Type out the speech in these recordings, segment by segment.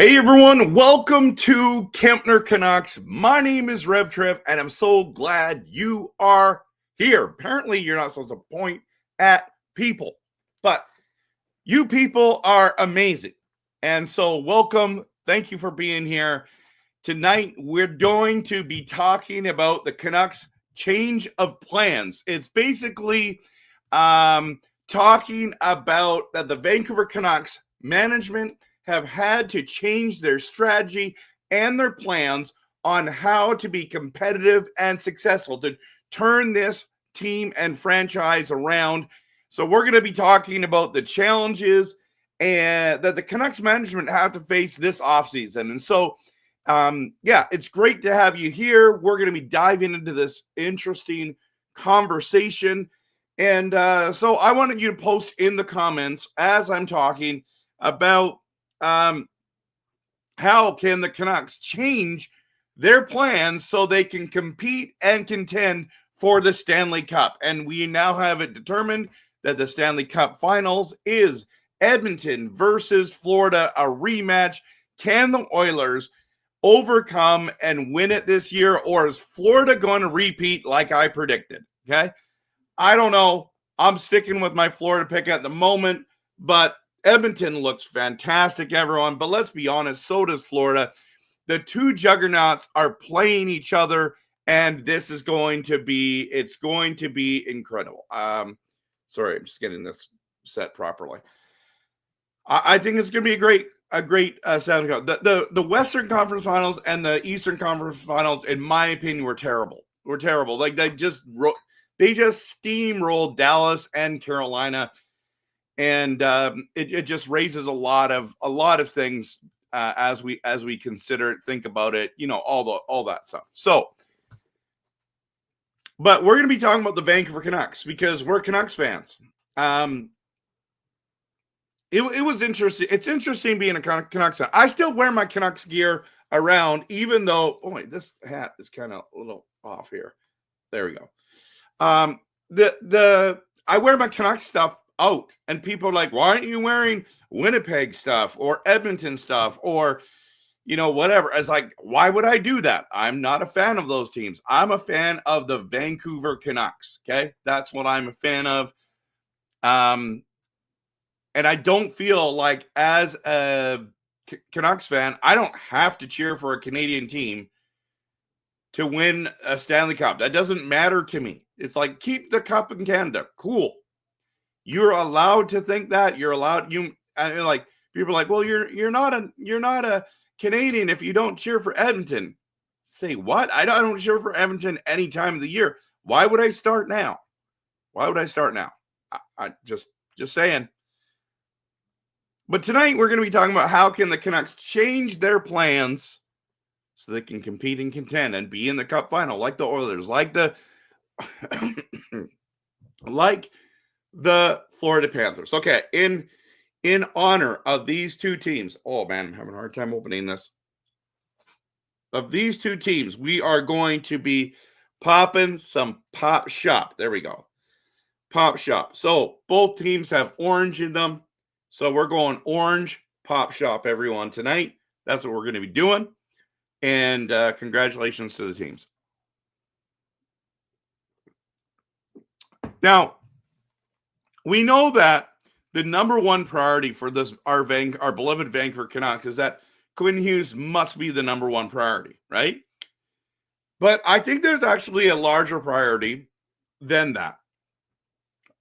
Hey everyone, welcome to Kempner Canucks. My name is RevTrev, and I'm so glad you are here. Apparently, you're not supposed to point at people, but you people are amazing. And so welcome. Thank you for being here. Tonight, we're going to be talking about the Canucks change of plans. It's basically talking about that the Vancouver Canucks management have had to change their strategy and their plans on how to be competitive and successful to turn this team and franchise around. So we're going to be talking about the challenges and that the Canucks management have to face this offseason. And so, it's great to have you here. We're going to be diving into this interesting conversation. And so I wanted you to post in the comments as I'm talking about how can the Canucks change their plans so they can compete and contend for the Stanley Cup. And we now have it determined that the Stanley Cup Finals is Edmonton versus Florida, a rematch. Can the Oilers overcome and win it this year, or is Florida going to repeat like I predicted? Okay, I don't know. I'm sticking with my Florida pick at the moment, but Edmonton looks fantastic, everyone, but let's be honest, so does Florida. The two juggernauts are playing each other, and this is going to be incredible. Sorry, I'm just getting this set properly. I think it's going to be a great Stanley Cup. The Western Conference Finals and the Eastern Conference Finals, in my opinion, were terrible. Like they just steamrolled Dallas and Carolina. And it just raises a lot of things as we consider it, think about it, all that stuff. So, but we're going to be talking about the Vancouver Canucks because we're Canucks fans. It was interesting. It's interesting being a Canucks fan. I still wear my Canucks gear around, even though this hat is kind of a little off here. There we go. I wear my Canucks stuff out, and people are like, why aren't you wearing Winnipeg stuff or Edmonton stuff or whatever? It's like, why would I do that? I'm not a fan of those teams. I'm a fan of the Vancouver Canucks. Okay, that's what I'm a fan of. And I don't feel like, as a Canucks fan, I don't have to cheer for a Canadian team to win a Stanley Cup. That doesn't matter to me. It's like, keep the cup in Canada. Cool. You're allowed to think that. You're allowed. People are like, well, you're not a Canadian if you don't cheer for Edmonton. Say what? I don't cheer for Edmonton any time of the year. Why would I start now? I just saying. But tonight we're going to be talking about how can the Canucks change their plans so they can compete and contend and be in the Cup final, like the Oilers, like the the Florida Panthers. Okay, in honor of these two teams. Oh man, I'm having a hard time opening this. Of these two teams, we are going to be popping some Pop Shop. There we go. Pop Shop. So both teams have orange in them. So we're going orange Pop Shop, everyone, tonight. That's what we're going to be doing. And congratulations to the teams. Now, we know that the number one priority for this our beloved Vancouver Canucks is that Quinn Hughes must be the number one priority, right? But I think there's actually a larger priority than that.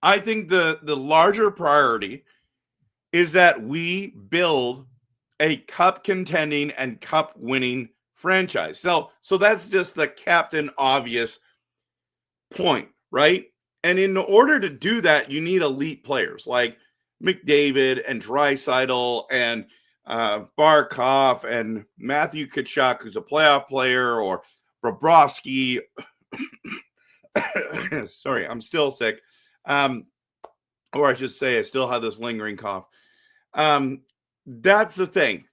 I think the larger priority is that we build a cup contending and cup winning franchise. So that's just the captain obvious point, right? And in order to do that, you need elite players like McDavid and Draisaitl and Barkov and Matthew Tkachuk, who's a playoff player, or Bobrovsky. Sorry, I'm still sick. Or I should say I still have this lingering cough. That's the thing.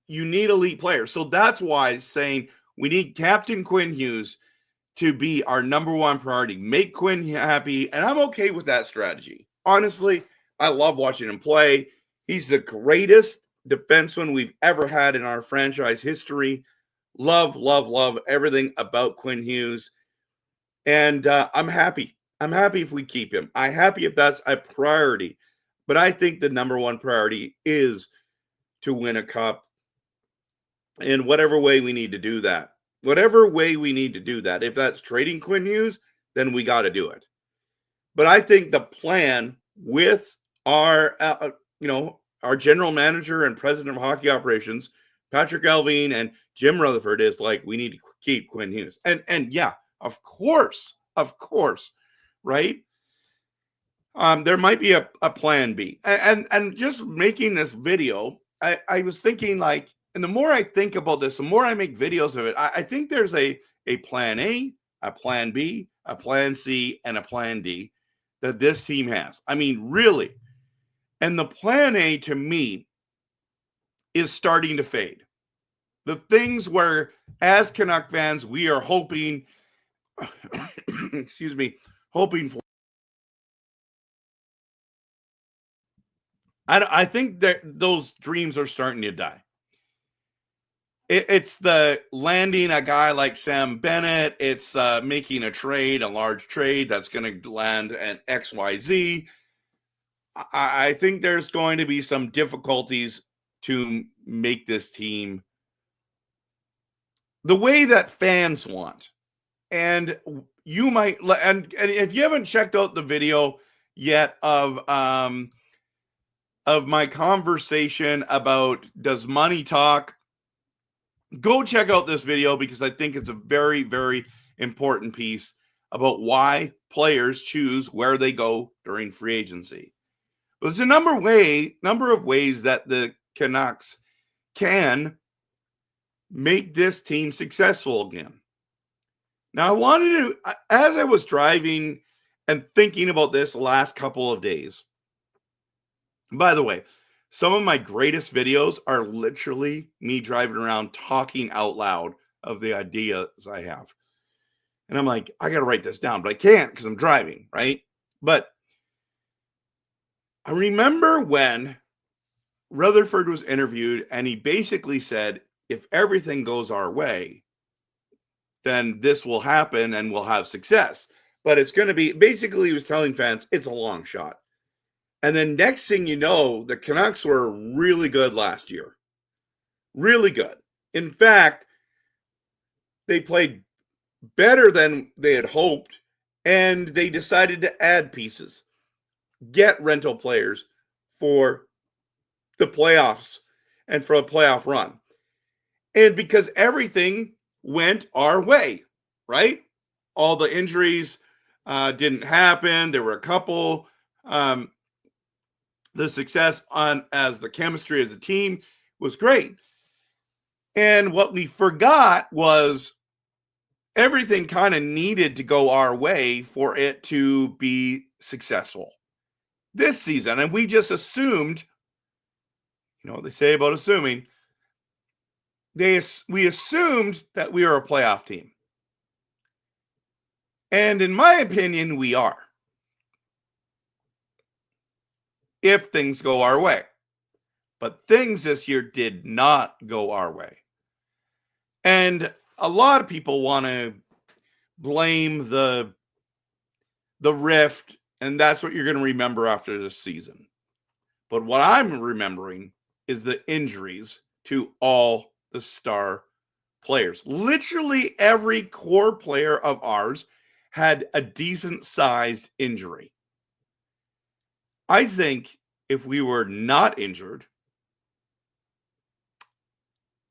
You need elite players. So that's why saying we need Captain Quinn Hughes to be our number one priority. Make Quinn happy. And I'm okay with that strategy. Honestly, I love watching him play. He's the greatest defenseman we've ever had in our franchise history. Love, love, love everything about Quinn Hughes. And I'm happy. I'm happy if we keep him. I'm happy if that's a priority. But I think the number one priority is to win a cup in whatever way we need to do that. Whatever way we need to do that. If that's trading Quinn Hughes, then we got to do it. But I think the plan with our, our general manager and president of hockey operations, Patrick Alvin and Jim Rutherford, is like, we need to keep Quinn Hughes. And yeah, of course, right? There might be a plan B. And just making this video, I was thinking like, and the more I think about this, the more I make videos of it, I think there's a plan A, a plan B, a plan C, and a plan D that this team has. I mean, really. And the plan A to me is starting to fade. The things where, as Canuck fans, we are hoping, hoping for. I think that those dreams are starting to die. It's the landing a guy like Sam Bennett. It's making a large trade that's going to land an XYZ. I think there's going to be some difficulties to make this team the way that fans want. And you might, and if you haven't checked out the video yet of my conversation about does money talk, go check out this video because I think it's a very, very important piece about why players choose where they go during free agency. There's a number of ways that the Canucks can make this team successful again. Now, I wanted to, as I was driving and thinking about this the last couple of days, by the way, some of my greatest videos are literally me driving around talking out loud of the ideas I have. And I'm like, I got to write this down, but I can't because I'm driving, right? But I remember when Rutherford was interviewed and he basically said, if everything goes our way, then this will happen and we'll have success. But it's going to be, basically he was telling fans, it's a long shot. And then next thing you know, the Canucks were really good last year. Really good. In fact, they played better than they had hoped, and they decided to add pieces, get rental players for the playoffs and for a playoff run. And because everything went our way, right? All the injuries didn't happen. There were a couple. The success as the chemistry as a team was great. And what we forgot was everything kind of needed to go our way for it to be successful this season. And we just assumed, you know what they say about assuming, we assumed that we are a playoff team. And in my opinion, we are. If things go our way. But things this year did not go our way. And a lot of people want to blame the rift, and that's what you're going to remember after this season. But what I'm remembering is the injuries to all the star players. Literally every core player of ours had a decent sized injury. I think if we were not injured,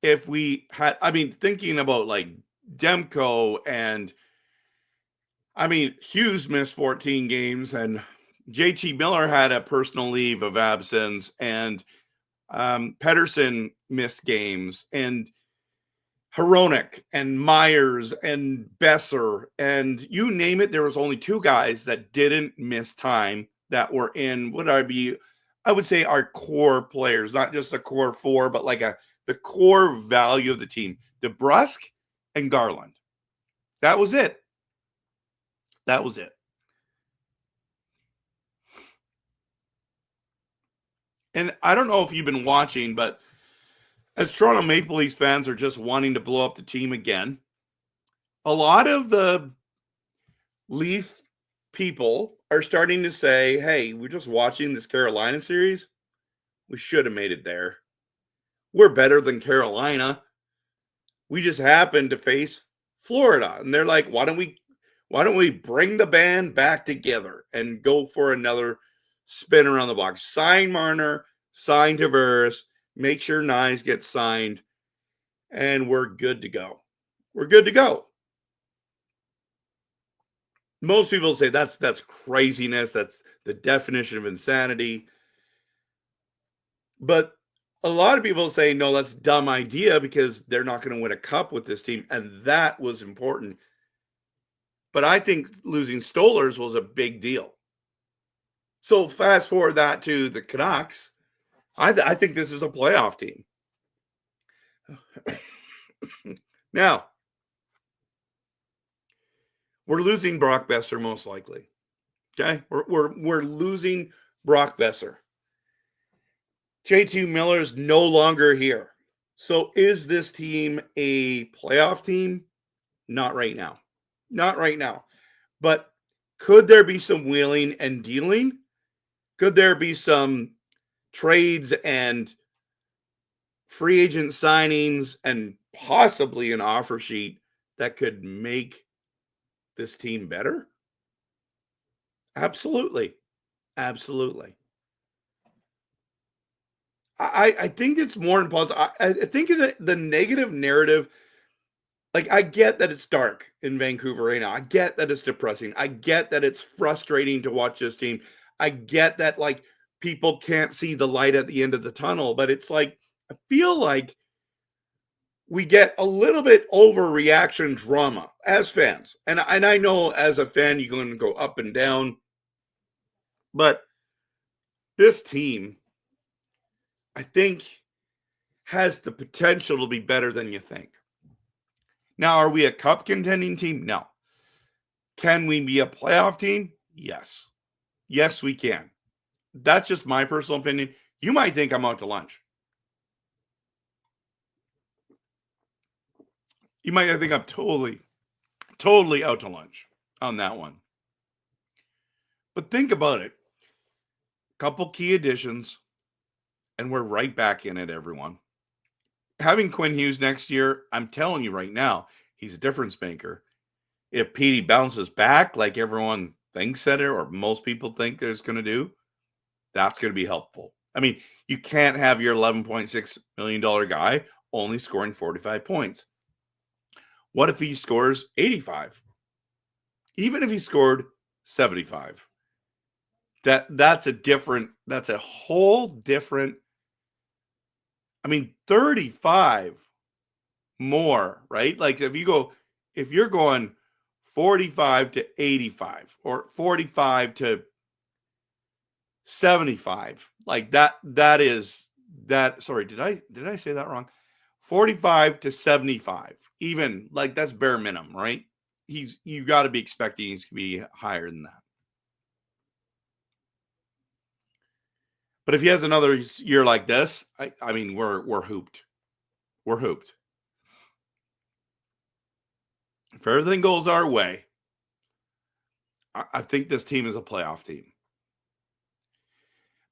if we had, thinking about like Demko and Hughes missed 14 games and JT Miller had a personal leave of absence and Pedersen missed games and Hronek and Myers and Besser and you name it. There was only 2 guys that didn't miss time that were in I would say our core players, not just the core 4, but like the core value of the team, DeBrusk and Garland. That was it. That was it. And I don't know if you've been watching, but as Toronto Maple Leafs fans are just wanting to blow up the team again, a lot of the Leaf people are starting to say, hey, we're just watching this Carolina series. We should have made it there. We're better than Carolina. We just happened to face Florida. And they're like, why don't we bring the band back together and go for another spin around the block? Sign Marner, sign Tavares, make sure Nyes gets signed, and we're good to go. We're good to go. Most people say that's craziness. That's the definition of insanity. But a lot of people say, no, that's a dumb idea because they're not going to win a cup with this team. And that was important. But I think losing Stolarz was a big deal. So fast forward that to the Canucks. I think this is a playoff team. Now, we're losing Brock Besser most likely. Okay? We're losing Brock Besser. JT Miller is no longer here. So is this team a playoff team? Not right now. Not right now. But could there be some wheeling and dealing? Could there be some trades and free agent signings and possibly an offer sheet that could make this team better? Absolutely. Absolutely. I think it's more important. I think the negative narrative, like I get that it's dark in Vancouver right now. I get that it's depressing. I get that it's frustrating to watch this team. I get that like people can't see the light at the end of the tunnel, but it's like I feel like we get a little bit overreaction drama as fans. And I know as a fan, you're going to go up and down. But this team, I think, has the potential to be better than you think. Now, are we a cup contending team? No. Can we be a playoff team? Yes. Yes, we can. That's just my personal opinion. You might think I'm out to lunch. You might think I'm totally out to lunch on that one. But think about it. Couple key additions, and we're right back in it, everyone. Having Quinn Hughes next year, I'm telling you right now, he's a difference maker. If Petey bounces back like everyone thinks that it, or most people think it's going to do, that's going to be helpful. I mean, you can't have your $11.6 million guy only scoring 45 points. What if he scores 85? Even if he scored 75? That's a whole different, 35 more, right? Like if you're going 45 to 85 or 45 to 75, like sorry, did I say that wrong? 45 to 75, even like that's bare minimum, right? You got to be expecting he's to be higher than that. But if he has another year like this, we're hooped. We're hooped. If everything goes our way, I think this team is a playoff team.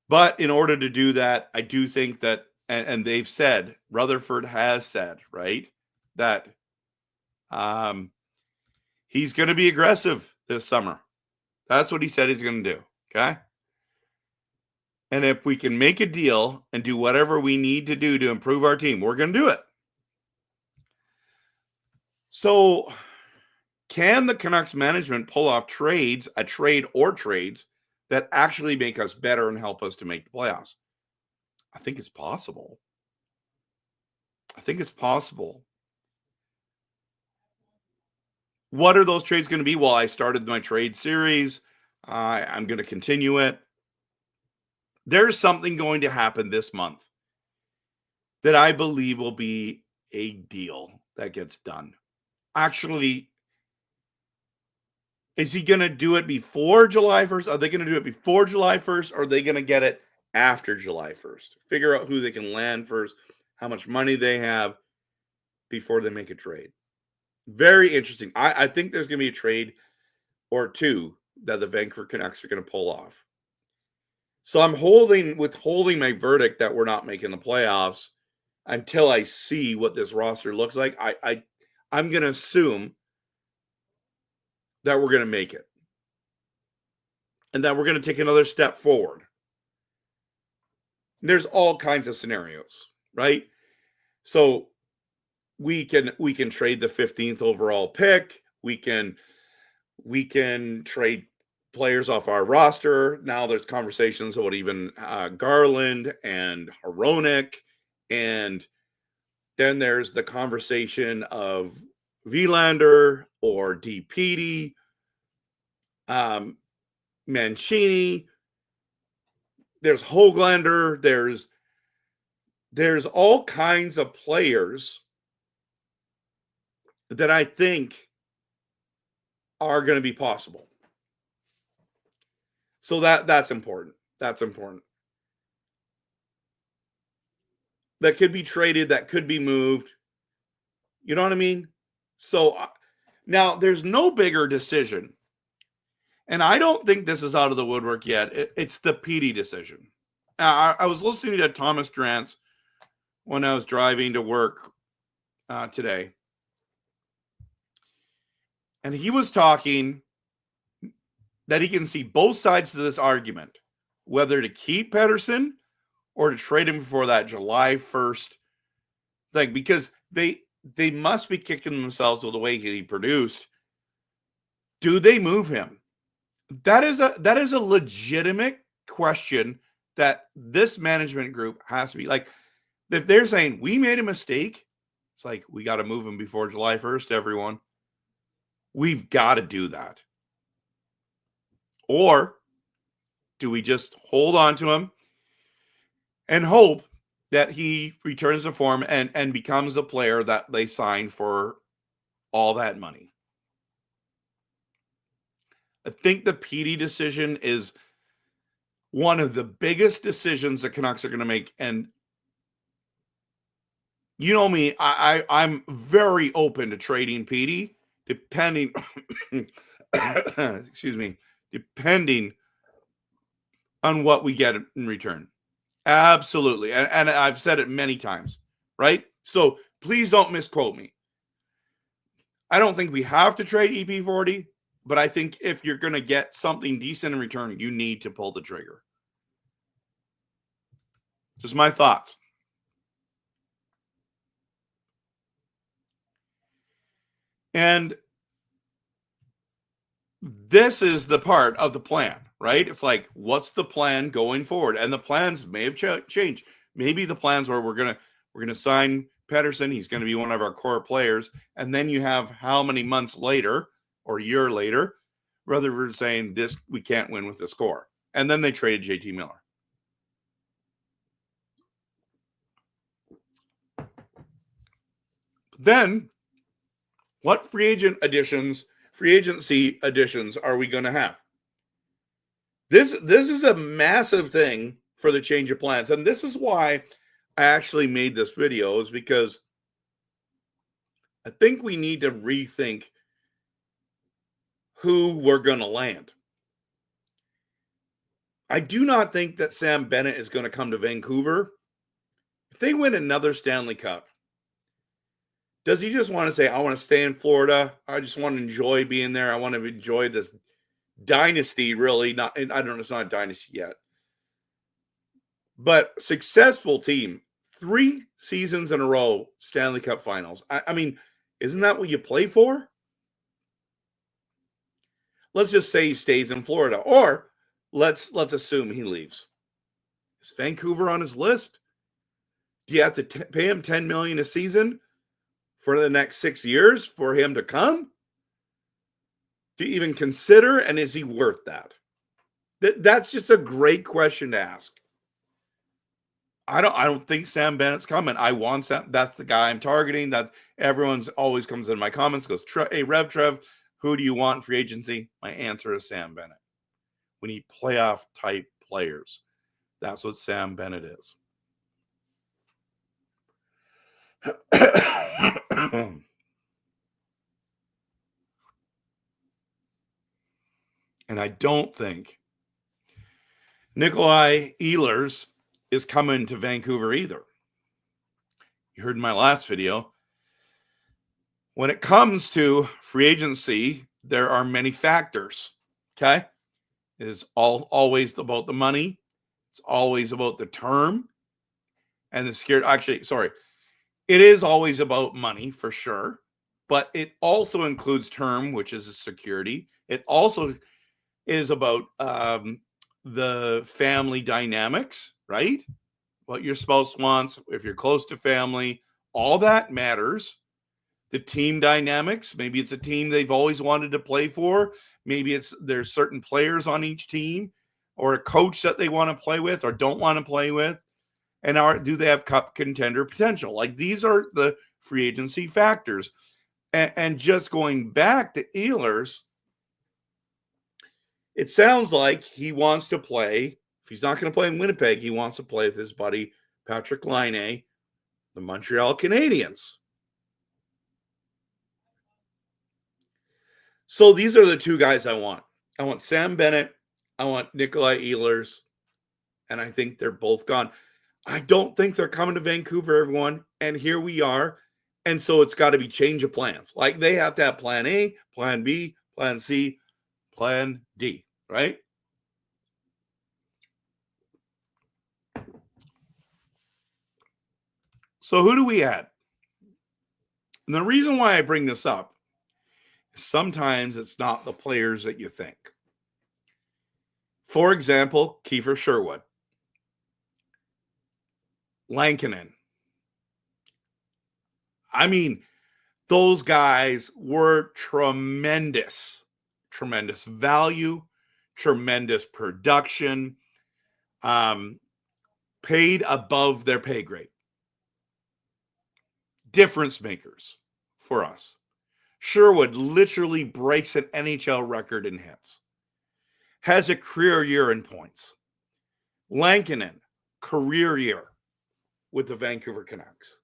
But in order to do that, I do think that, and they've said, Rutherford has said, right, that he's going to be aggressive this summer. That's what he said he's going to do. Okay. And if we can make a deal and do whatever we need to do to improve our team, we're going to do it. So can the Canucks management pull off trades, a trade or trades that actually make us better and help us to make the playoffs? I think it's possible. I think it's possible. What are those trades going to be? Well, I started my trade series. I'm going to continue it. There's something going to happen this month that I believe will be a deal that gets done. Actually, is he going to do it before July 1st? Are they going to do it before July 1st? Or are they going to get it after July 1st? Figure out who they can land first, how much money they have before they make a trade. Very interesting. I think there's going to be a trade or two that the Vancouver Canucks are going to pull off. So I'm withholding my verdict that we're not making the playoffs until I see what this roster looks like. I'm going to assume that we're going to make it and that we're going to take another step forward. There's all kinds of scenarios, right? So we can trade the 15th overall pick. We can trade players off our roster. Now there's conversations about even Garland and Hronek, and then there's the conversation of Vilander or D. Petey, Mancini. There's Hoglander. There's all kinds of players that I think are going to be possible. So that's important. That's important. That could be traded, that could be moved. You know what I mean? So now there's no bigger decision. And I don't think this is out of the woodwork yet. It's the Petey decision. I was listening to Thomas Drance when I was driving to work today. And he was talking that he can see both sides to this argument, whether to keep Pettersson or to trade him before that July 1st thing, because they must be kicking themselves with the way he produced. Do they move him? That is a legitimate question that this management group has to be like, if they're saying we made a mistake, it's like, we got to move him before July 1st, everyone. We've got to do that. Or do we just hold on to him and hope that he returns to form and becomes a player that they sign for all that money? I think the Petey decision is one of the biggest decisions the Canucks are going to make. And you know me, I'm very open to trading Petey, depending, excuse me, depending on what we get in return. Absolutely. And I've said it many times, right? So please don't misquote me. I don't think we have to trade EP40, but I think if you're going to get something decent in return, you need to pull the trigger. Just my thoughts. And this is the part of the plan, right? It's like, what's the plan going forward? And the plans may have changed. Maybe the plans were we're gonna sign Pettersson. He's going to be one of our core players. And then you have how many months later or a year later, Rutherford saying this, we can't win with this core. And then they traded JT Miller. Then what free agency additions are we going to have? This is a massive thing for the change of plans. And this is why I actually made this video, is because I think we need to rethink who we're going to land. I do not think that Sam Bennett is going to come to Vancouver. If they win another Stanley Cup, does he just want to say, I want to stay in Florida? I just want to enjoy being there. I want to enjoy this dynasty, really. Not, I don't know, it's not a dynasty yet. But successful team, 3 seasons in a row, Stanley Cup finals. I mean, isn't that what you play for? Let's just say he stays in Florida, or let's assume he leaves. Is Vancouver on his list? Do you have to pay him $10 million a season for the next 6 years for him to come? Do you even consider, and is he worth that? That's just a great question to ask. I don't think Sam Bennett's coming. I want Sam. That's the guy I'm targeting. That's everyone's always comes in my comments, goes, hey, RevTrev, who do you want in free agency? My answer is Sam Bennett. We need playoff type players. That's what Sam Bennett is. And I don't think Nikolai Ehlers is coming to Vancouver either. You heard in my last video. When it comes to free agency, there are many factors. Okay? It is always about the money. It's always about the term. And the scared. Actually, sorry. It is always about money for sure. But it also includes term, which is a security. It also is about the family dynamics, right? What your spouse wants, if you're close to family, all that matters. The team dynamics, maybe it's a team they've always wanted to play for. Maybe there's certain players on each team or a coach that they want to play with or don't want to play with. And do they have cup contender potential? Like, these are the free agency factors. And just going back to Ehlers, it sounds like he wants to play. If he's not going to play in Winnipeg, he wants to play with his buddy Patrick Laine, the Montreal Canadiens. So these are the 2 guys I want. I want Sam Bennett. I want Nikolai Ehlers. And I think they're both gone. I don't think they're coming to Vancouver, everyone. And here we are. And so it's got to be change of plans. Like, they have to have plan A, plan B, plan C, plan D, right? So who do we add? And the reason why I bring this up is sometimes it's not the players that you think. For example, Kiefer Sherwood, Lankinen. I mean, those guys were tremendous value, tremendous production, paid above their pay grade. Difference makers for us. Sherwood literally breaks an NHL record in hits. Has a career year in points. Lankinen, career year with the Vancouver Canucks.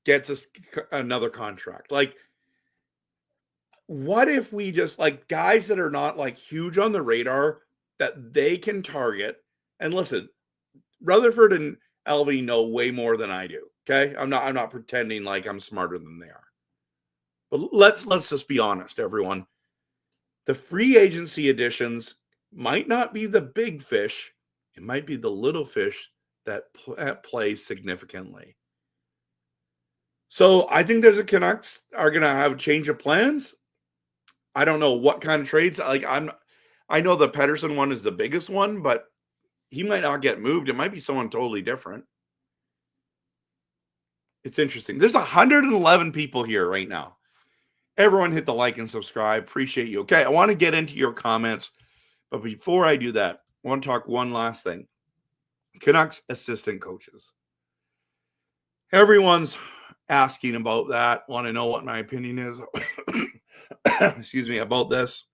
Gets us another contract. Like, what if we just, like, guys that are not like huge on the radar that they can target? And listen, Rutherford and LV know way more than I do. Okay, I'm not pretending like I'm smarter than they are. But let's just be honest, everyone. The free agency additions might not be the big fish. It might be the little fish that play significantly. So I think the Canucks are going to have a change of plans. I don't know what kind of trades. Like, I know the Pettersson one is the biggest one, but he might not get moved. It might be someone totally different. It's interesting. There's 111 people here right now. Everyone hit the like and subscribe. Appreciate you. Okay, I want to get into your comments. But before I do that, I want to talk one last thing. Canucks assistant coaches. Everyone's asking about that. Want to know what my opinion is. Excuse me, about this.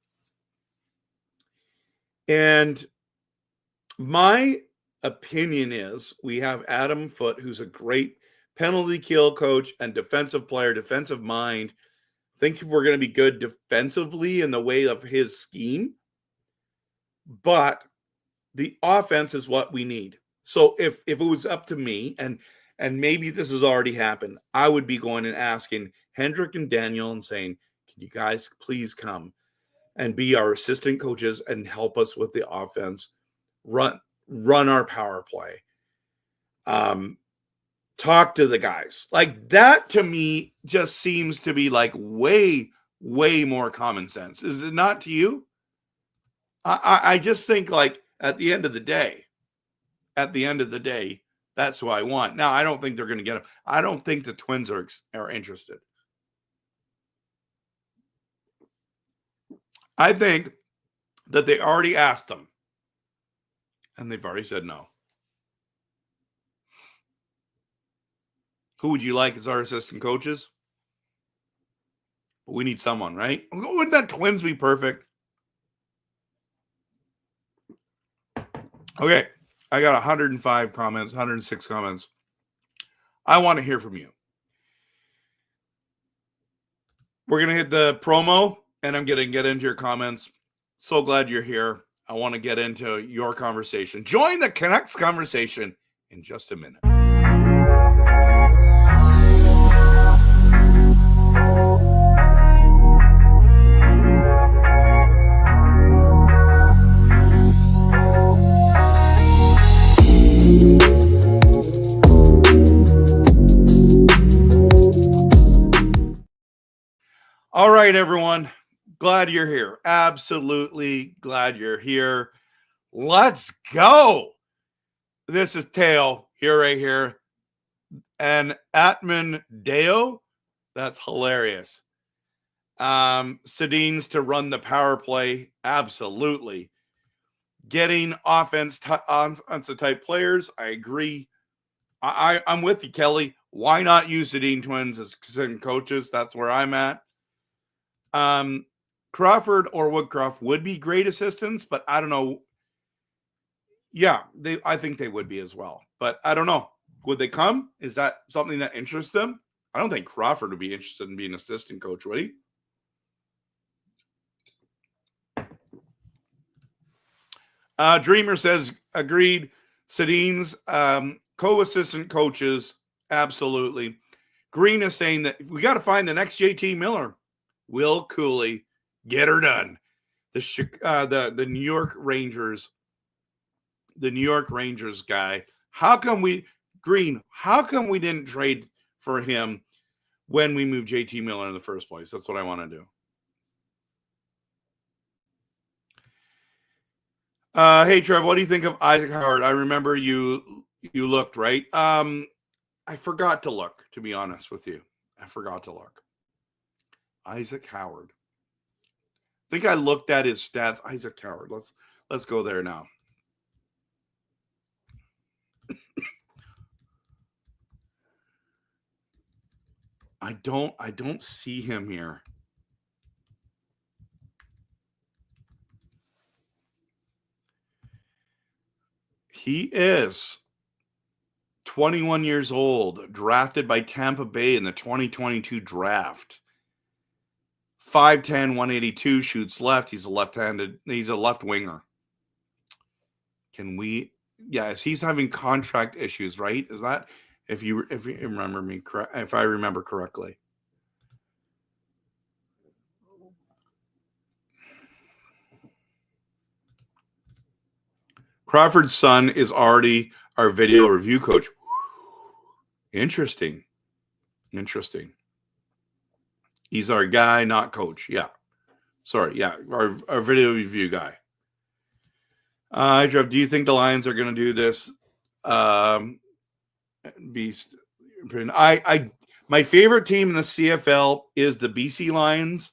And my opinion is we have Adam Foote, who's a great penalty kill coach and defensive player, defensive mind. Think we're going to be good defensively in the way of his scheme. But the offense is what we need. So if it was up to me, and maybe this has already happened, I would be going and asking Hendrick and Daniel and saying, can you guys please come and be our assistant coaches and help us with the offense, run our power play, talk to the guys. Like that to me just seems to be like way more common sense. Is it not to you? I just think like at the end of the day, that's who I want. Now, I don't think they're going to get him. I don't think the Twins are interested. I think that they already asked them, and they've already said no. Who would you like as our assistant coaches? We need someone, right? Wouldn't that Twins be perfect? Okay, I got 105 comments, 106 comments. I want to hear from you. We're going to hit the promo, and I'm going to get into your comments. So glad you're here. I want to get into your conversation. Join the Canucks conversation in just a minute. All right, everyone. Glad you're here. Absolutely glad you're here. Let's go. This is Teo here, right here. And Atman Deo. That's hilarious. Sedin's to run the power play. Absolutely. Getting offense type players. I agree. I'm with you, Kelly. Why not use Sedin Twins as coaches? That's where I'm at. Crawford or Woodcroft would be great assistants, but I don't know. Yeah, I think they would be as well, but I don't know. Would they come? Is that something that interests them? I don't think Crawford would be interested in being an assistant coach, would he? Dreamer says, agreed. Sedin's co-assistant coaches, absolutely. Green is saying that we got to find the next JT Miller. Will Cooley, get her done. The New York Rangers, guy. How come we didn't trade for him when we moved JT Miller in the first place? That's what I want to do. Hey Trev, what do you think of Isaac Howard? I remember you looked, right? I forgot to look, to be honest with you. I forgot to look. Isaac Howard. I think I looked at his stats. Isaac Howard. Let's go there now. I don't see him here. He is 21 years old, drafted by Tampa Bay in the 2022 draft. 5'10", 182, shoots left. He's a left winger. He's having contract issues, right? Is that if you remember me correct, if I remember correctly. Crawford's son is already our video review coach. Interesting. He's our guy, not coach. Yeah. Sorry. Yeah. Our video review guy. Trev, do you think the Lions are going to do this? My favorite team in the CFL is the BC Lions.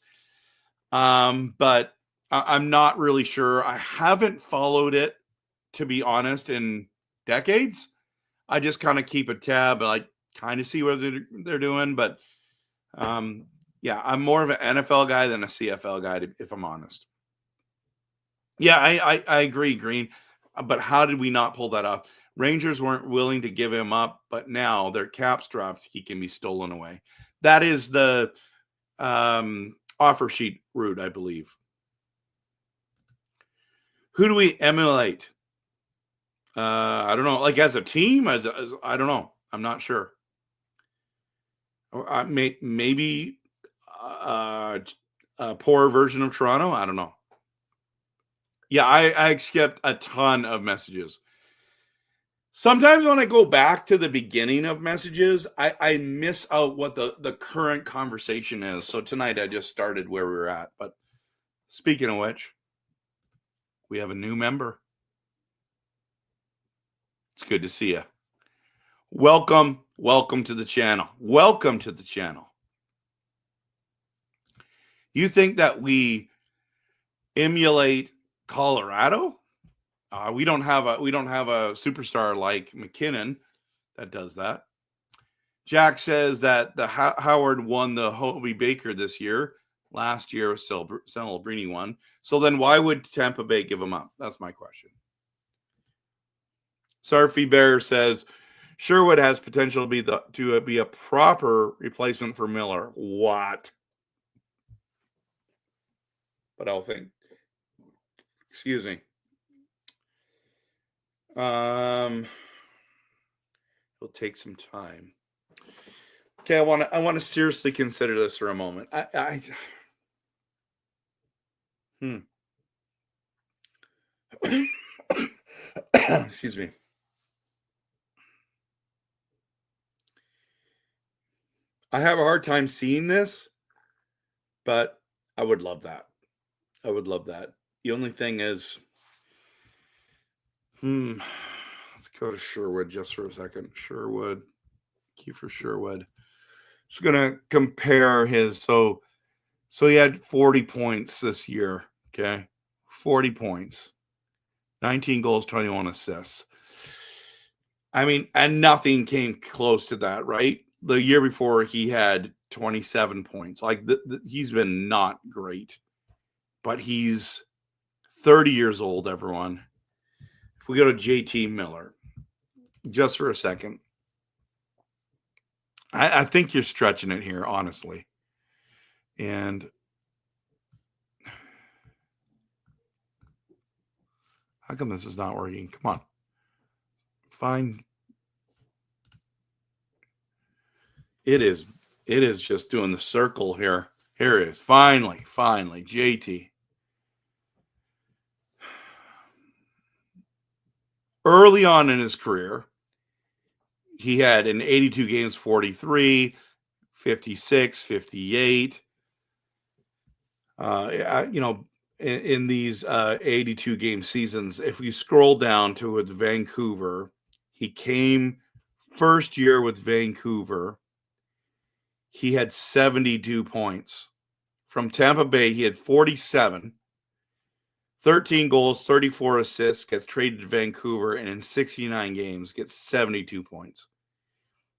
But I'm not really sure. I haven't followed it, to be honest, in decades. I just kind of keep a tab. I kind of see what they're doing, but yeah, I'm more of an NFL guy than a CFL guy, if I'm honest. Yeah, I agree, Green. But how did we not pull that off? Rangers weren't willing to give him up, but now their cap strapped. He can be stolen away. That is the offer sheet route, I believe. Who do we emulate? I don't know. Like as a team, as I don't know. I'm not sure. Or maybe a poor version of Toronto. I don't know. Yeah, I skipped a ton of messages. Sometimes when I go back to the beginning of messages, I miss out what the current conversation is. So tonight I just started where we were at. But speaking of which, we have a new member. It's good to see you. Welcome to the channel. Welcome to the channel. You think that we emulate Colorado? We don't have a superstar like McKinnon that does that. Jack says that the Howard won the Hobie Baker this year. Last year, Celebrini won. So then why would Tampa Bay give him up? That's my question. Sarfy Bear says Sherwood has potential to be a proper replacement for Miller. What? But I'll think. Excuse me. It'll take some time. Okay, I want to seriously consider this for a moment. Excuse me. I have a hard time seeing this, but I would love that. I would love that. The only thing is, let's go to Sherwood just for a second. Sherwood, Kiefer Sherwood. Just gonna compare his. So he had 40 points this year. Okay, 40 points, 19 goals, 21 assists. I mean, and nothing came close to that, right? The year before, he had 27 points. Like he's been not great, but he's 30 years old. Everyone. If we go to JT Miller, just for a second, I think you're stretching it here, honestly. And how come this is not working? Come on. Fine. It is just doing the circle here. Here it is. Finally, JT. Early on in his career, he had in 82 games, 43, 56, 58. In these 82 game seasons, if we scroll down to with Vancouver, he came first year with Vancouver. He had 72 points. From Tampa Bay, he had 47, 13 goals, 34 assists, gets traded to Vancouver, and in 69 games gets 72 points.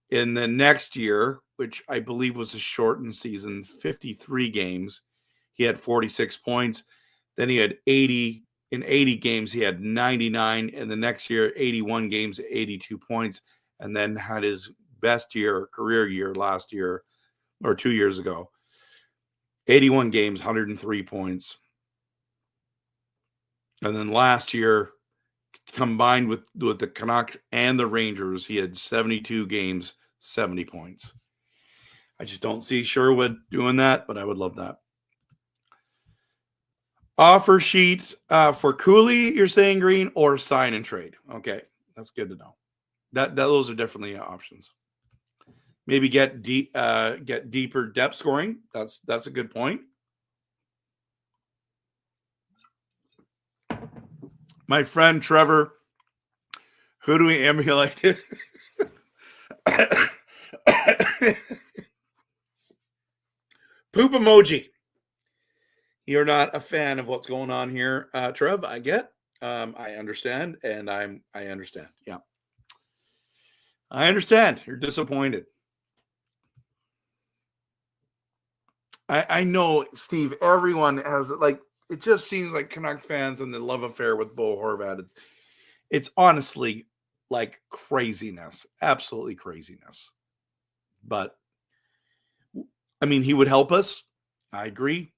In the next year, which I believe was a shortened season, 53 games, he had 46 points. Then he had 80. In 80 games, he had 99. And the next year, 81 games, 82 points. And then had his best year, career year last year, or 2 years ago. 81 games, 103 points. And then last year, combined with the Canucks and the Rangers, he had 72 games, 70 points. I just don't see Sherwood doing that, but I would love that. Offer sheet for Cooley, you're saying, Green, or sign and trade. Okay, that's good to know. That those are definitely options. Maybe get deeper depth scoring. That's a good point. My friend Trevor, who do we emulate? Poop emoji. You're not a fan of what's going on here, Trev. I get. I understand, and I understand. Yeah, I understand. You're disappointed. I know, Steve. Everyone has like. It just seems like Canuck fans and the love affair with Bo Horvat. It's honestly like craziness, absolutely craziness. But I mean, he would help us. I agree.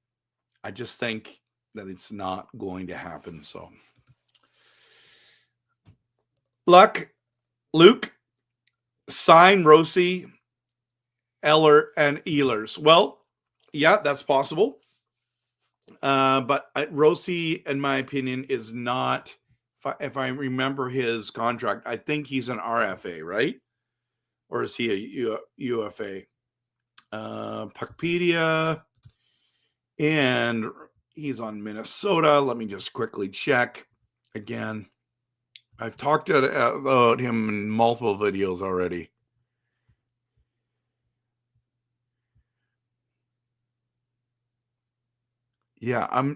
I just think that it's not going to happen. So Luke, sign Rossi, Eller, and Ehlers. Well, yeah, that's possible. But Rossi, in my opinion, is not, if I remember his contract, I think he's an RFA, right? Or is he a UFA? Puckpedia, and he's on Minnesota. Let me just quickly check again. I've talked about him in multiple videos already. Yeah,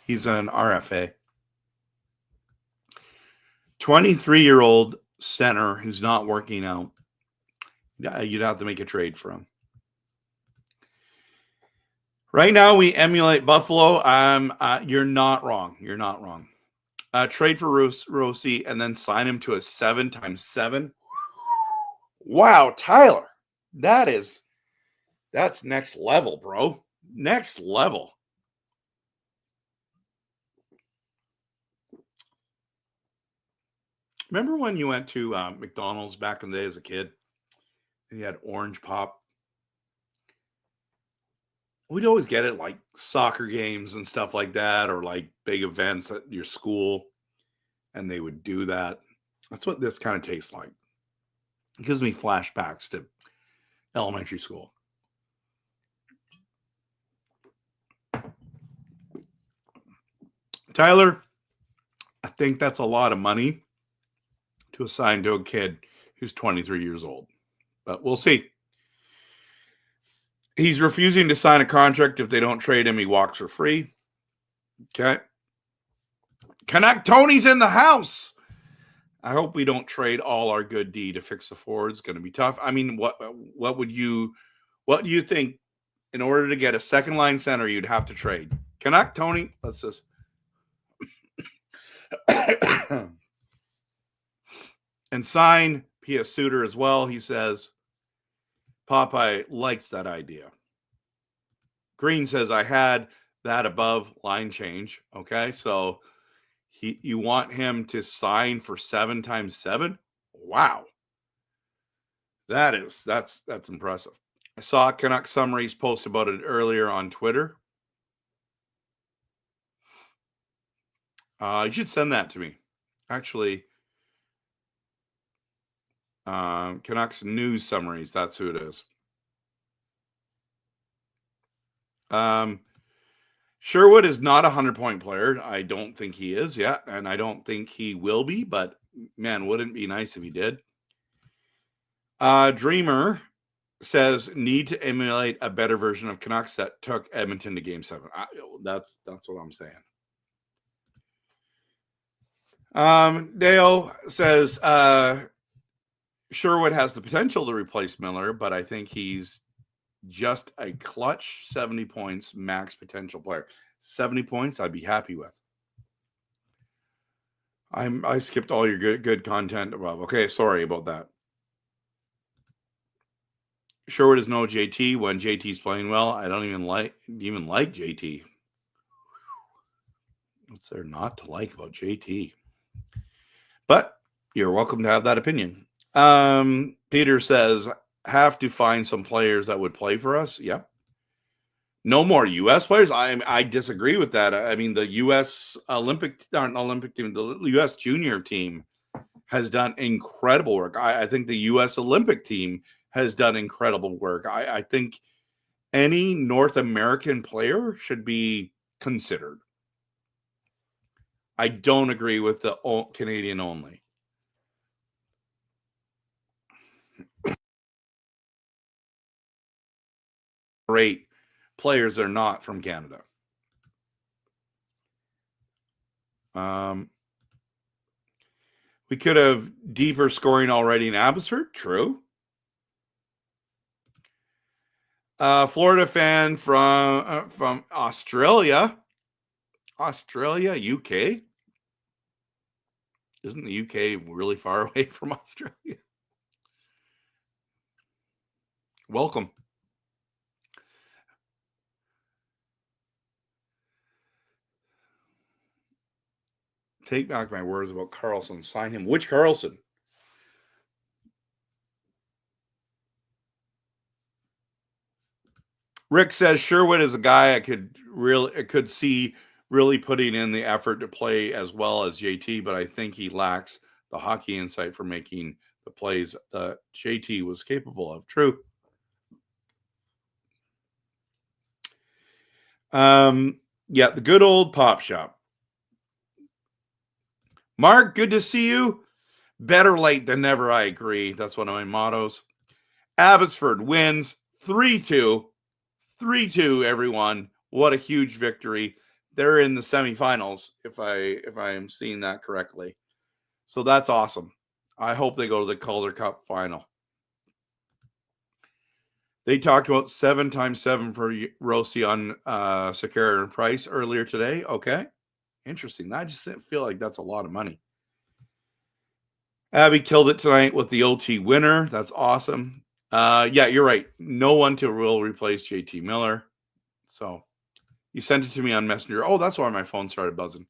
he's an RFA. 23-year-old center who's not working out. You'd have to make a trade for him. Right now, we emulate Buffalo. You're not wrong. You're not wrong. Trade for Rossi and then sign him to a 7x7. Wow, Tyler, that's next level, bro. Next level. Remember when you went to McDonald's back in the day as a kid and you had orange pop? We'd always get it like soccer games and stuff like that, or like big events at your school, and they would do that. That's what this kind of tastes like. It gives me flashbacks to elementary school. Tyler, I think that's a lot of money to assign to a kid who's 23 years old, but we'll see. He's refusing to sign a contract. If they don't trade him, he walks for free. Okay. Canuck Tony's in the house. I hope we don't trade all our good D to fix the forward. It's going to be tough. I mean, what do you think in order to get a second line center you'd have to trade? Canuck Tony, let's just and sign P.S. Suter as well. He says Popeye likes that idea. Green says I had that above line change. Okay, so you want him to sign for 7x7? Wow. That's impressive. I saw Canucks Summaries post about it earlier on Twitter. You should send that to me. Actually, Canucks News Summaries. That's who it is. Sherwood is not a 100-point player. I don't think he is yet, and I don't think he will be, but man, wouldn't it be nice if he did? Dreamer says need to emulate a better version of Canucks that took Edmonton to Game 7. That's what I'm saying. Dale says Sherwood has the potential to replace Miller, but I think he's just a clutch 70 points max potential player. 70 points I'd be happy with. I skipped all your good content above. Okay, sorry about that. Sherwood is no JT when JT's playing well. I don't even like JT. What's there not to like about JT? But you're welcome to have that opinion. Peter says have to find some players that would play for us. Yep. No more U.S. players. I disagree with that. I mean, the U.S. Olympic team, the U.S. junior team has done incredible work. I think the U.S. Olympic team has done incredible work. I think any North American player should be considered. I don't agree with the Canadian only. Great players are not from Canada. We could have deeper scoring already in Abbotsford. True. Florida fan from Australia. UK. Isn't the UK really far away from Australia? Welcome. Take back my words about Carlson. Sign him. Which Carlson? Rick says Sherwood is a guy I could see really putting in the effort to play as well as JT, but I think he lacks the hockey insight for making the plays that JT was capable of. True. Yeah, the good old pop shop. Mark, good to see you. Better late than never, I agree. That's one of my mottos. Abbotsford wins 3-2. 3-2, everyone. What a huge victory. They're in the semifinals, if I am seeing that correctly. So that's awesome. I hope they go to the Calder Cup final. They talked about 7x7 for Rossi on Sekera and Price earlier today. Okay. Interesting. I just feel like that's a lot of money. Abby killed it tonight with the OT winner. That's awesome. Yeah, you're right. No one will replace JT Miller. So you sent it to me on Messenger. Oh, that's why my phone started buzzing.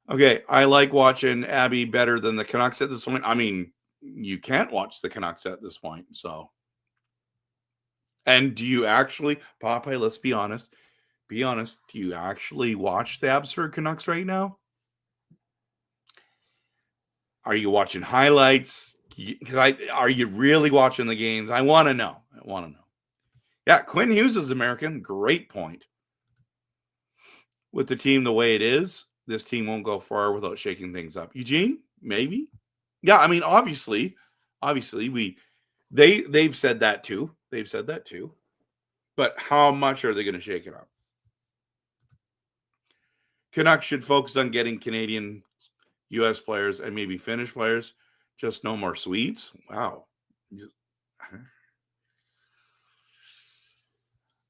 Okay, I like watching Abby better than the Canucks at this point. I mean, you can't watch the Canucks at this point. So, and do you actually, Popeye, let's be honest. Be honest. Do you actually watch the Abbotsford Canucks right now? Are you watching highlights? Are you really watching the games? I want to know. Yeah, Quinn Hughes is American. Great point. With the team the way it is, this team won't go far without shaking things up. Eugene, maybe. Yeah, I mean, obviously, they've said that too. But how much are they going to shake it up? Canucks should focus on getting Canadian, U.S. players, and maybe Finnish players. Just no more Swedes. Wow.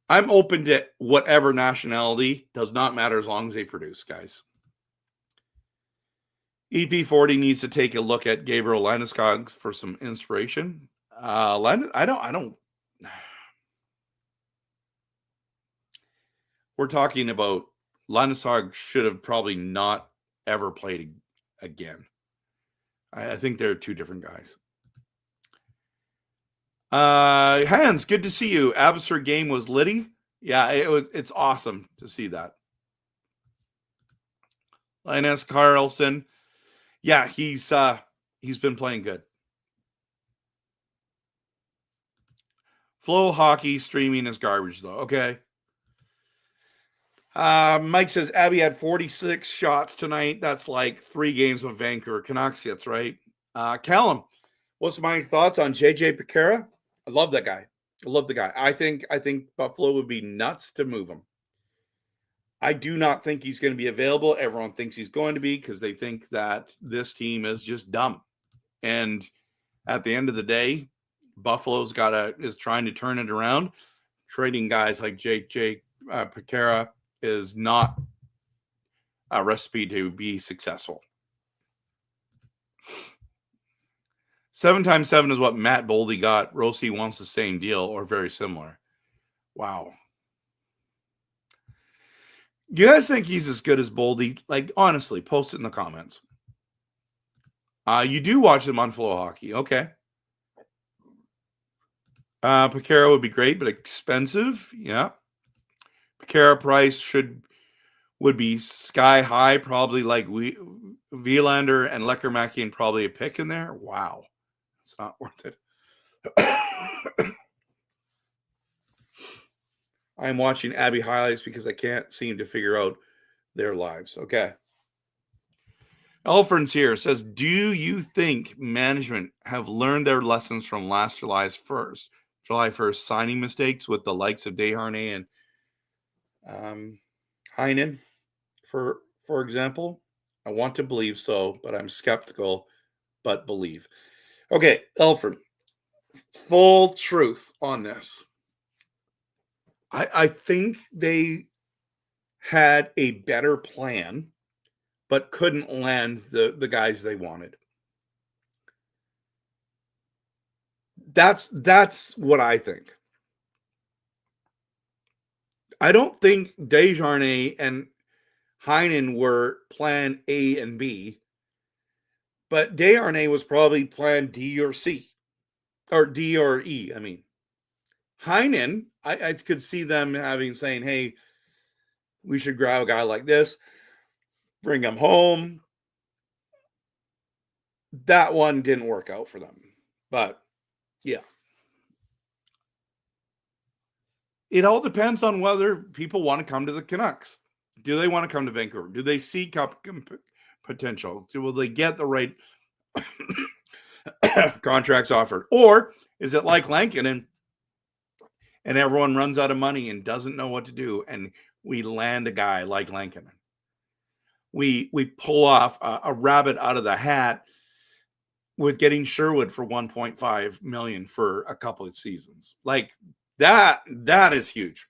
I'm open to whatever nationality. Does not matter as long as they produce, guys. EP40 needs to take a look at Gabriel Landeskog for some inspiration. I don't. We're talking about Landeskog should have probably not ever played again. I think they're two different guys. Hans, good to see you. Abbotsford game was litty. Yeah, it's awesome to see that. Linus Carlson. Yeah, he's been playing good. Flow hockey streaming is garbage though. Okay. Mike says Abby had 46 shots tonight. That's like 3 games of Vancouver Canucks hits, right? Callum, what's my thoughts on JJ Pequera? I love that guy. I love the guy. I think Buffalo would be nuts to move him. I do not think he's going to be available. Everyone thinks he's going to be because they think that this team is just dumb. And at the end of the day, Buffalo's is trying to turn it around. Trading guys like JJ Pequera is not a recipe to be successful. 7x7 is what Matt Boldy got. Rossi wants the same deal or very similar. Wow. Do you guys think he's as good as Boldy? Like, honestly, post it in the comments. You do watch them on Flow Hockey. Okay. Pequera would be great, but expensive. Yeah. Pequera price would be sky high, probably like Wielander and Leckermacki and probably a pick in there. Wow. It's not worth it. I'm watching Abby highlights because I can't seem to figure out their lives. Okay. Elfrins here says, do you think management have learned their lessons from last July 1st signing mistakes with the likes of Desharnais and Heinen, for example? I want to believe so, but I'm skeptical, but believe. Okay, Elfred, full truth on this. I think they had a better plan, but couldn't land the guys they wanted. That's what I think. I don't think Desharnais and Heinen were plan A and B, but Desharnais was probably plan D or C, or D or E. I mean, Heinen, I could see them saying, hey, we should grab a guy like this, bring him home. That one didn't work out for them. But, yeah. It all depends on whether people want to come to the Canucks. Do they want to come to Vancouver? Do they see cup potential? Will they get the right contracts offered? Or is it like Lankinen and everyone runs out of money and doesn't know what to do, and we land a guy like Lankinen? We pull off a rabbit out of the hat with getting Sherwood for $1.5 million for a couple of seasons. Like that is huge.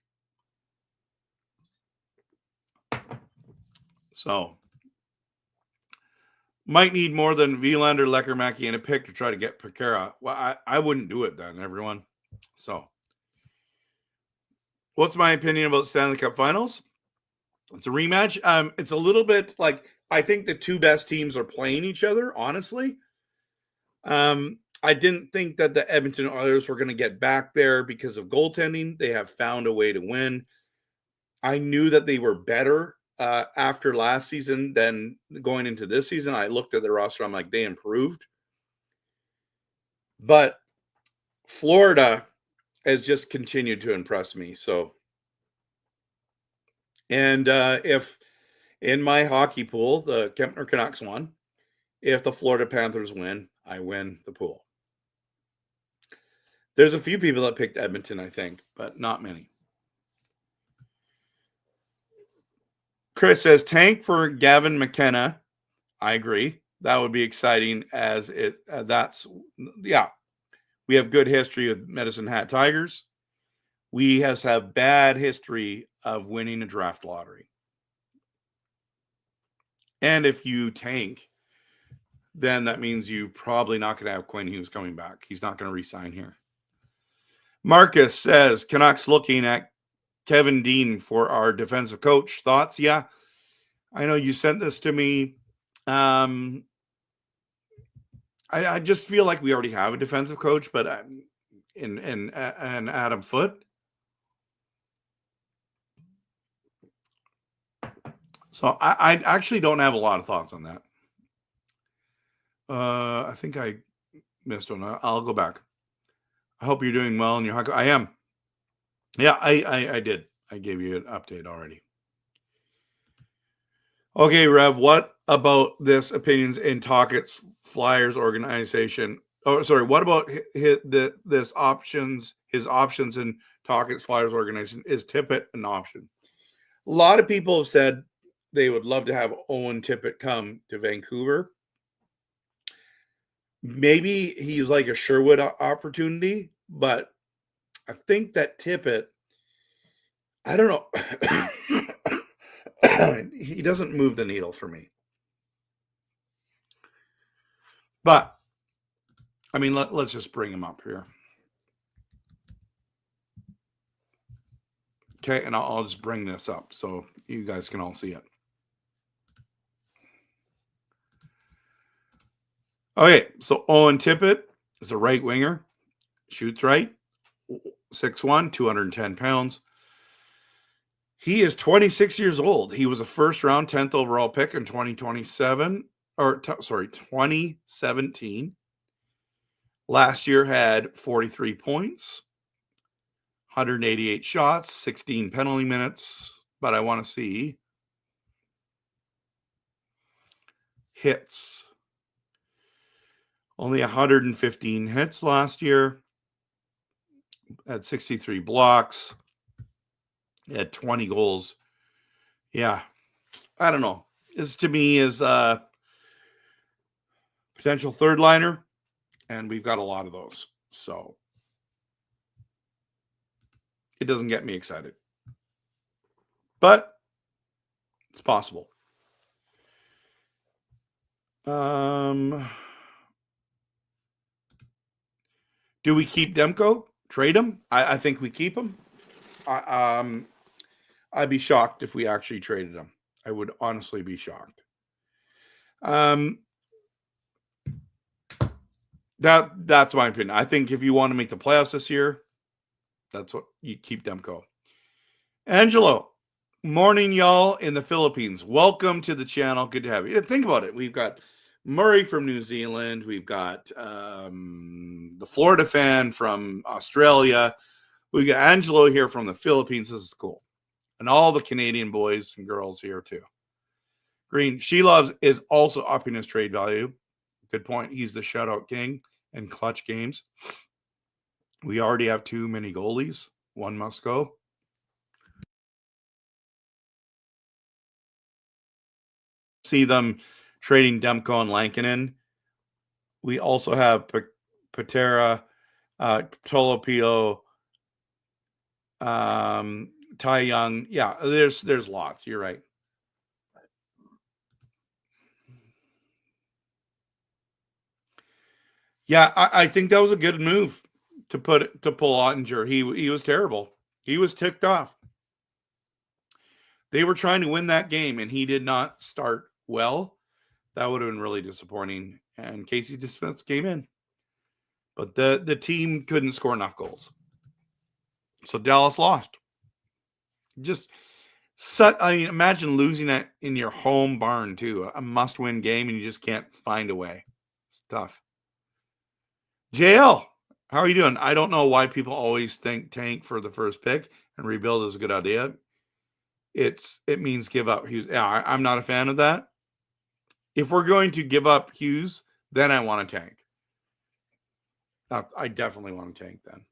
So might need more than Vilander, Lecker-Mackey, and a pick to try to get Pekara. Well, I wouldn't do it then, everyone. So what's my opinion about Stanley Cup Finals? It's a rematch. It's a little bit like, I think the two best teams are playing each other, honestly. I didn't think that the Edmonton Oilers were going to get back there because of goaltending. They have found a way to win. I knew that they were better after last season than going into this season. I looked at their roster. I'm like, they improved. But Florida has just continued to impress me. So, and if in my hockey pool, the Kempner Canucks won, if the Florida Panthers win, I win the pool. There's a few people that picked Edmonton, I think, but not many. Chris says, tank for Gavin McKenna. I agree. That would be exciting as it, yeah. We have good history with Medicine Hat Tigers. We have bad history of winning a draft lottery. And if you tank, then that means you probably not going to have Quinn Hughes coming back. He's not going to re-sign here. Marcus says, Canucks looking at Kevin Dean for our defensive coach. Thoughts? Yeah. I know you sent this to me. I just feel like we already have a defensive coach, but in Adam Foote. So I actually don't have a lot of thoughts on that. I think I missed one. I'll go back. I hope you're doing well in your hockey. I am. Yeah, I did. I gave you an update already. Okay, Rev, what about this opinions in Tockett's Flyers organization? Oh, sorry. What about his options in Tockett's Flyers organization? Is Tippett an option? A lot of people have said they would love to have Owen Tippett come to Vancouver. Maybe he's like a Sherwood opportunity, but I think that Tippett, I don't know. He doesn't move the needle for me. But, I mean, let's just bring him up here. Okay, and I'll just bring this up so you guys can all see it. Okay, so Owen Tippett is a right winger, shoots right, 6'1", 210 pounds. He is 26 years old. He was a first-round 10th overall pick in 2017. Last year had 43 points, 188 shots, 16 penalty minutes. But I want to see hits. Only 115 hits last year. Had 63 blocks. He had 20 goals. Yeah. I don't know. This to me is a potential third liner. And we've got a lot of those. So it doesn't get me excited. But it's possible. Do we keep Demko? Trade him? I think we keep him. I'd be shocked if we actually traded him. I would honestly be shocked. That's my opinion. I think if you want to make the playoffs this year, that's what you keep Demko. Angelo, morning, y'all in the Philippines. Welcome to the channel. Good to have you. Think about it. We've got Murray from New Zealand. We've got the Florida fan from Australia. We've got Angelo here from the Philippines. This is cool. And all the Canadian boys and girls here too. Green, She Loves is also upping his trade value. Good point. He's the shutout king in clutch games. We already have too many goalies. One must go. See them trading Demko and Lankinen. We also have Patera, Tolopio, Ty Young. Yeah, there's lots. You're right. Yeah, I think that was a good move to pull Ottinger. He was terrible. He was ticked off. They were trying to win that game, and he did not start well. That would have been really disappointing. And Casey DeSmith came in, but the team couldn't score enough goals, so Dallas lost. Imagine losing that in your home barn too, a must-win game, and you just can't find a way. It's tough. JL, how are you doing? I don't know why people always think tank for the first pick and rebuild is a good idea. It means give up Hughes. Yeah, I'm not a fan of that. If we're going to give up Hughes, then I want to tank. I definitely want to tank then.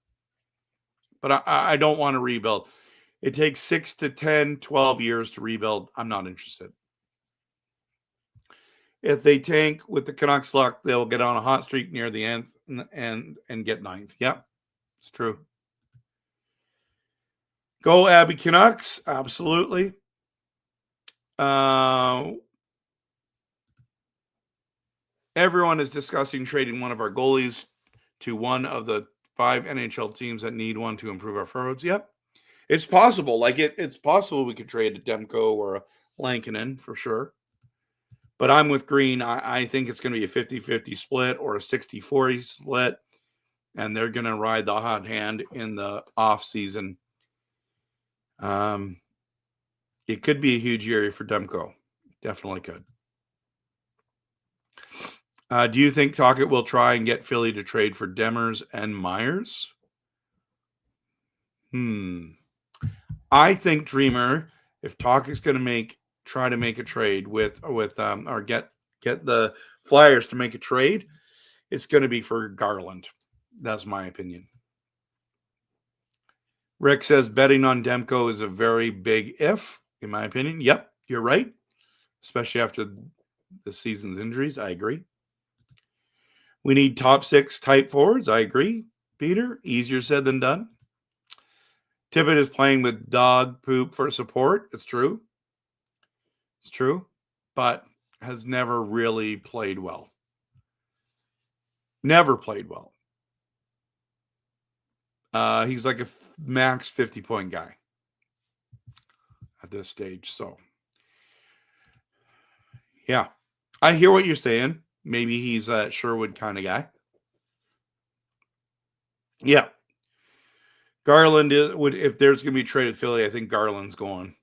But I don't want to rebuild. It takes 6 to 10, 12 years to rebuild. I'm not interested. If they tank with the Canucks luck, they'll get on a hot streak near the end and get 9th. Yep, it's true. Go Abby Canucks. Absolutely. Everyone is discussing trading one of our goalies to one of the 5 NHL teams that need one to improve our forwards. Yep. It's possible. It's possible we could trade a Demko or a Lankinen for sure. But I'm with Green. I think it's going to be a 50-50 split or a 60-40 split. And they're going to ride the hot hand in the offseason. It could be a huge year for Demko. Definitely could. Do you think Tocchet will try and get Philly to trade for Demers and Myers? I think Dreamer, if Tocchet's going to try to make a trade or get the Flyers to make a trade, it's going to be for Garland. That's my opinion. Rick says betting on Demko is a very big if, in my opinion. Yep, you're right. Especially after the season's injuries. I agree. We need top 6 type forwards. I agree. Peter, easier said than done. Tippett is playing with dog poop for support. It's true. It's true. But has never really played well. Never played well. He's like a max 50-point guy at this stage. So, yeah. I hear what you're saying. Maybe he's a Sherwood kind of guy. Yeah. Garland if there's going to be traded Philly, I think Garland's going.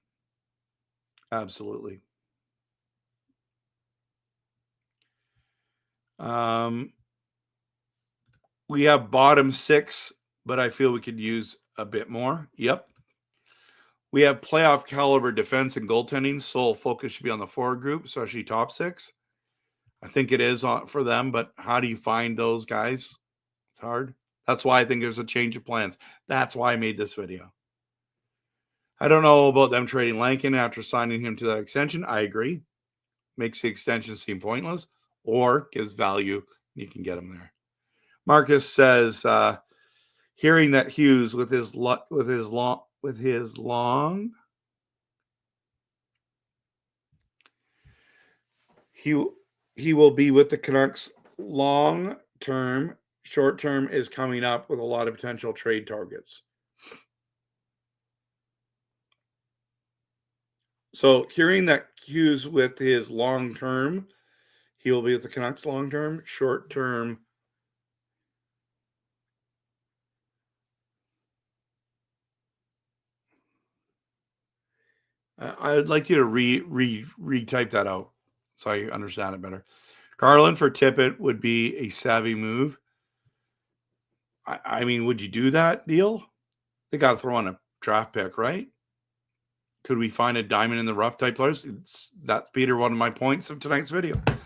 Absolutely. We have bottom 6, but I feel we could use a bit more. Yep. We have playoff caliber defense and goaltending. Sole focus should be on the forward group, especially top 6. I think it is for them, but how do you find those guys? It's hard. That's why I think there's a change of plans. That's why I made this video. I don't know about them trading Lankin after signing him to that extension. I agree. Makes the extension seem pointless or gives value. You can get him there. Marcus says, hearing that Hughes with his long, he will be with the Canucks long term. Short term is coming up with a lot of potential trade targets. So hearing that Hughes with his long term. He will be with the Canucks long term. Short term. I'd like you to retype that out so I understand it better. Garland for Tippett would be a savvy move. I mean, would you do that deal? They got to throw on a draft pick, right? Could we find a diamond in the rough type players? That's, Peter, one of my points of tonight's video. I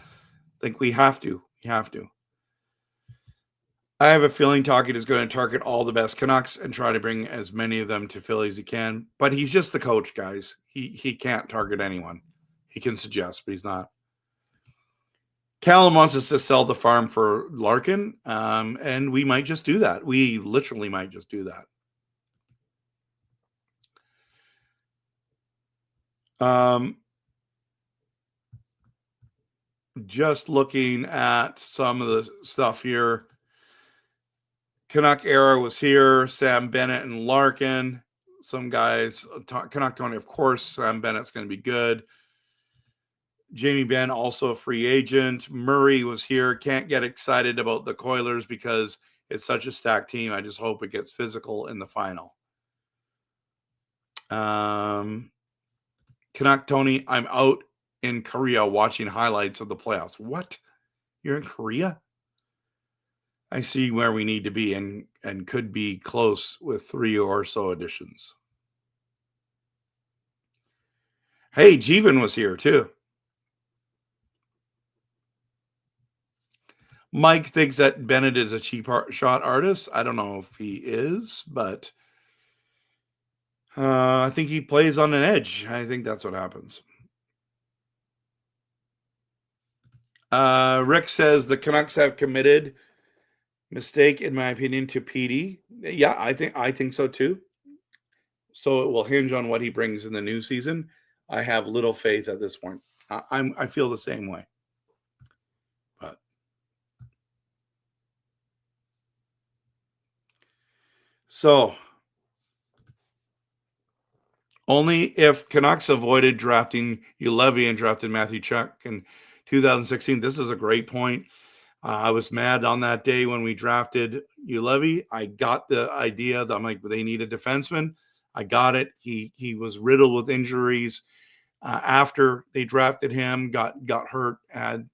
think we have to. We have to. I have a feeling Tocchet is going to target all the best Canucks and try to bring as many of them to Philly as he can. But he's just the coach, guys. He can't target anyone. He can suggest, but he's not. Callum wants us to sell the farm for Larkin, and we might just do that. We literally might just do that. Just looking at some of the stuff here. Canuck era was here. Sam Bennett and Larkin. Some guys. Canuck Tony, of course. Sam Bennett's going to be good. Jamie Benn, also a free agent. Murray was here. Can't get excited about the Oilers because it's such a stacked team. I just hope it gets physical in the final. Canuck Tony, I'm out in Korea watching highlights of the playoffs. What? You're in Korea? I see where we need to be and could be close with 3 or so additions. Hey, Jeevan was here too. Mike thinks that Bennett is a cheap shot artist. I don't know if he is, but I think he plays on an edge. I think that's what happens. Rick says the Canucks have committed. Mistake, in my opinion, to Petey. Yeah, I think so too. So it will hinge on what he brings in the new season. I have little faith at this point. I feel the same way. But so only if Canucks avoided drafting Ulevy and drafted Matthew Chuck in 2016. This is a great point. I was mad on that day when we drafted Ulevy. I got the idea that I'm like, they need a defenseman. I got it. He was riddled with injuries after they drafted him, got hurt. And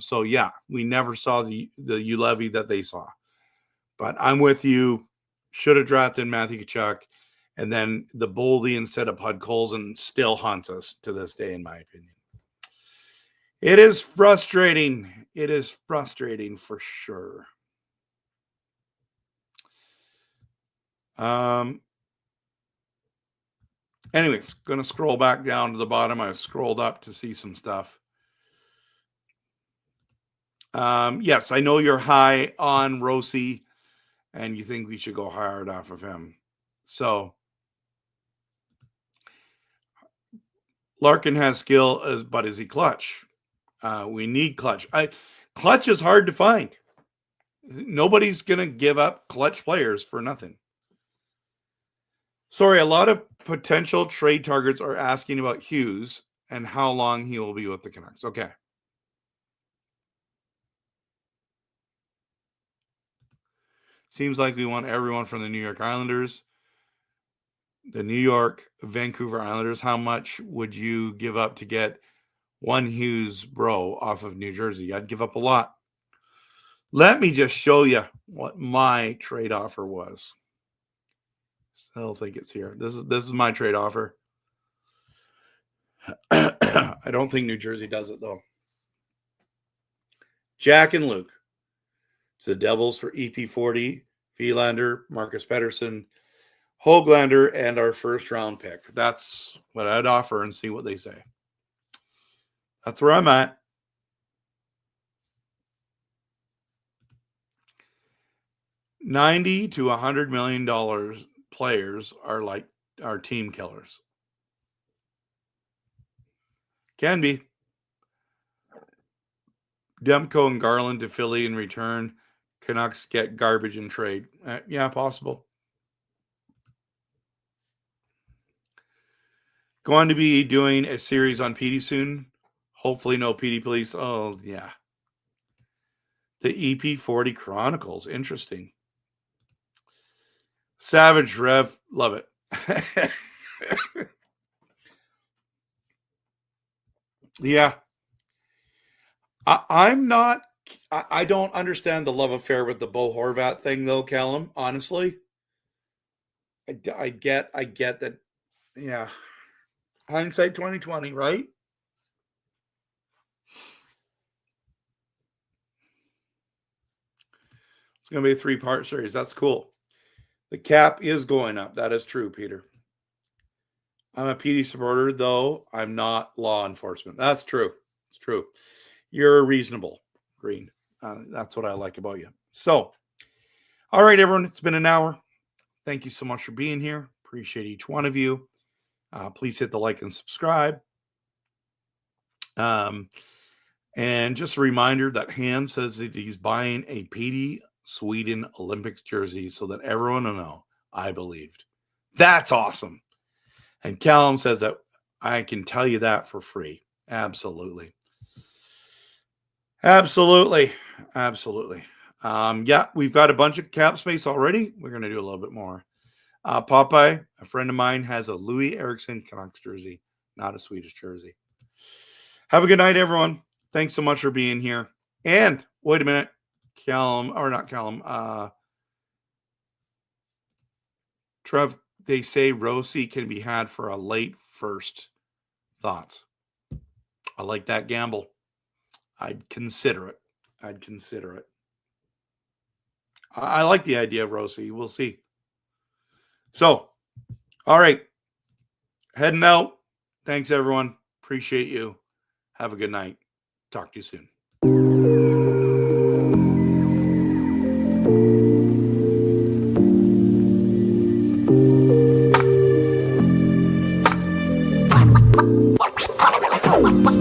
so, yeah, we never saw the Ulevy that they saw. But I'm with you. Should have drafted Matthew Tkachuk. And then the Boldy instead of Podkolzin still haunts us to this day, in my opinion. It is frustrating. It is frustrating for sure. Anyways, going to scroll back down to the bottom. I scrolled up to see some stuff. Yes, I know you're high on Rossi, and you think we should go hard off of him. So Larkin has skill, but is he clutch? We need clutch. Clutch is hard to find. Nobody's going to give up clutch players for nothing. Sorry, a lot of potential trade targets are asking about Hughes and how long he will be with the Canucks. Okay. Seems like we want everyone from the New York Islanders. The New York, Vancouver Islanders. How much would you give up to get one Hughes bro off of New Jersey? I'd give up a lot. Let me just show you what my trade offer was. Still think it's here. This is my trade offer. I don't think New Jersey does it though. Jack and Luke to the Devils for EP40, Vilander, Marcus Pettersson, Höglander, and our first round pick. That's what I'd offer and see what they say. That's where I'm at. $90 to $100 million players are like our team killers. Can be. Demko and Garland to Philly in return. Canucks get garbage in trade. Yeah, possible. Going to be doing a series on Petey soon. Hopefully no Petey police. Oh, yeah. The EP40 Chronicles. Interesting. Savage Rev. Love it. Yeah. I'm not. I don't understand the love affair with the Bo Horvat thing, though, Callum. Honestly, I get that. Yeah, hindsight 2020, right? It's going to be a 3-part series. That's cool. The cap is going up. That is true, Peter. I'm a PD supporter, though I'm not law enforcement. That's true. It's true. You're reasonable, Green. That's what I like about you. So, all right, everyone. It's been an hour. Thank you so much for being here. Appreciate each one of you. Please hit the like and subscribe. And just a reminder that Hans says that he's buying a Petey Sweden Olympics jersey so that everyone will know I believed. That's awesome. And Callum says that I can tell you that for free. Absolutely. Absolutely. Absolutely. Yeah, we've got a bunch of cap space already. We're going to do a little bit more. Popeye, a friend of mine, has a Louis Eriksson Canucks jersey, not a Swedish jersey. Have a good night, everyone. Thanks so much for being here. And wait a minute, Trev, they say Rossi can be had for a late first. Thoughts? I like that gamble. I'd consider it. I like the idea of Rossi. We'll see. So, all right. Heading out. Thanks, everyone. Appreciate you. Have a good night. Talk to you soon. What?